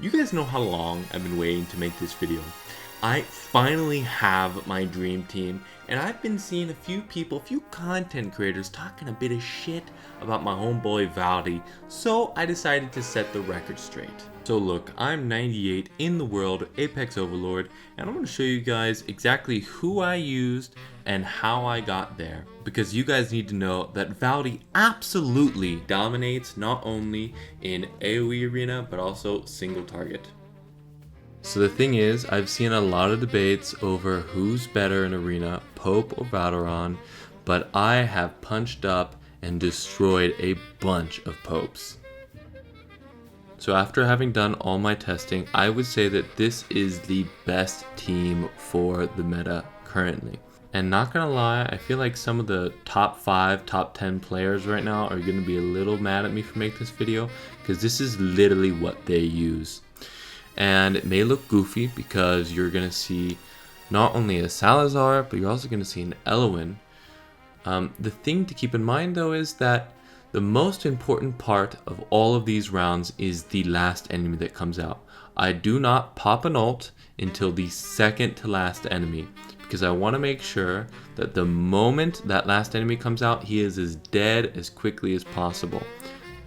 You guys know how long I've been waiting to make this video. I finally have my dream team, and I've been seeing a few people, a few content creators talking a bit of shit about my homeboy Valdi, so I decided to set the record straight. So look, I'm 98 in the world, Apex Overlord, and I'm going to show you guys exactly who I used and how I got there. Because you guys need to know that Valdi absolutely dominates not only in AoE arena, but also single target. So the thing is, I've seen a lot of debates over who's better in arena, Pope or VALDERON, but I have punched up and destroyed a bunch of Popes. So after having done all my testing, I would say that this is the best team for the meta currently. And not gonna lie, I feel like some of the top 5, top 10 players right now are gonna be a little mad at me for making this video, because this is literally what they use. And it may look goofy because you're gonna see not only a Salazar, but you're also gonna see an Eloin. The thing to keep in mind though is that the most important part of all of these rounds is the last enemy that comes out. I do not pop an ult until the second to last enemy, because I want to make sure that the moment that last enemy comes out, he is as dead as quickly as possible.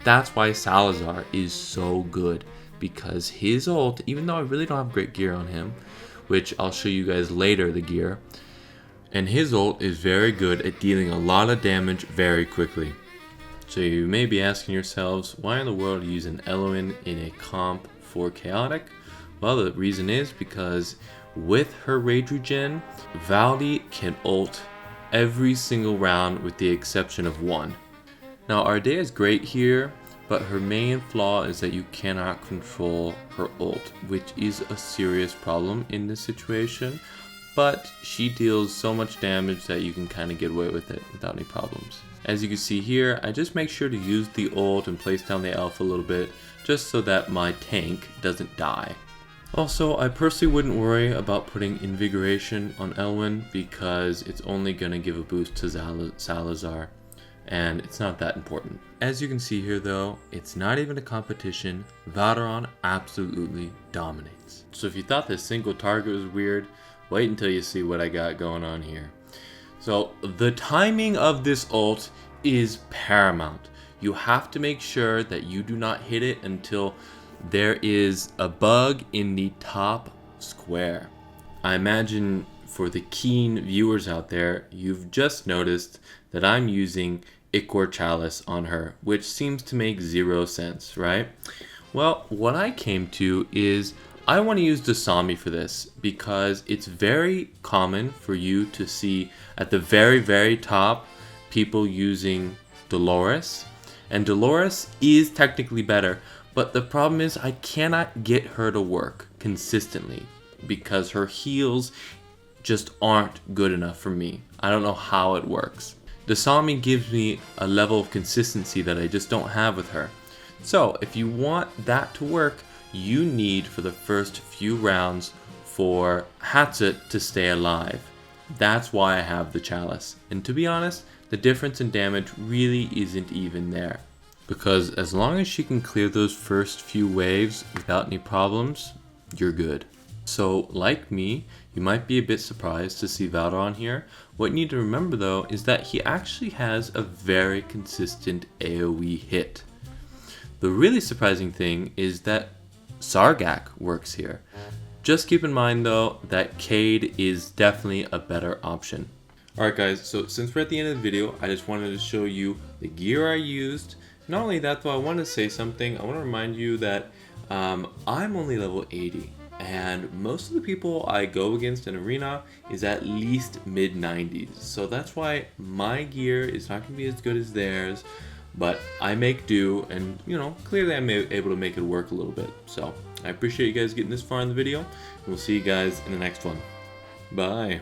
That's why Salazar is so good, because his ult, even though I really don't have great gear on him, which I'll show you guys later the gear, and his ult is very good at dealing a lot of damage very quickly. So you may be asking yourselves, why in the world use an Eloin in a comp for Chaotic? Well, the reason is because with her rage regen, Valdi can ult every single round with the exception of one. Now Ardea is great here, but her main flaw is that you cannot control her ult, which is a serious problem in this situation, but she deals so much damage that you can kind of get away with it without any problems. As you can see here, I just make sure to use the ult and place down the alpha a little bit, just so that my tank doesn't die. Also, I personally wouldn't worry about putting Invigoration on Eloin because it's only going to give a boost to Salazar, and it's not that important. As you can see here though, it's not even a competition. VALDERON absolutely dominates. So if you thought this single target was weird, wait until you see what I got going on here. So the timing of this ult is paramount. You have to make sure that you do not hit it until there is a bug in the top square. I imagine for the keen viewers out there, you've just noticed that I'm using Ichor Chalice on her, which seems to make zero sense, right? Well, what I came to is I want to use Dasami for this because it's very common for you to see at the very top people using Dolores, and Dolores is technically better, but the problem is I cannot get her to work consistently because her heals just aren't good enough for me. I don't know how it works. Dasami gives me a level of consistency that I just don't have with her. So if you want that to work, you need for the first few rounds for Hatset to stay alive. That's why I have the Chalice. And to be honest, the difference in damage really isn't even there. Because as long as she can clear those first few waves without any problems, you're good. So like me, you might be a bit surprised to see VALDERON here. What you need to remember though is that he actually has a very consistent AoE hit. The really surprising thing is that Sargak works here. Just keep in mind though that Cade is definitely a better option. Alright guys, so since we're at the end of the video, I just wanted to show you the gear I used. Not only that though, I want to say something. I want to remind you that I'm only level 80. And most of the people I go against in arena is at least mid 90s. So that's why my gear is not going to be as good as theirs. But I make do, and you know, clearly I'm able to make it work a little bit. So I appreciate you guys getting this far in the video, and we'll see you guys in the next one. Bye.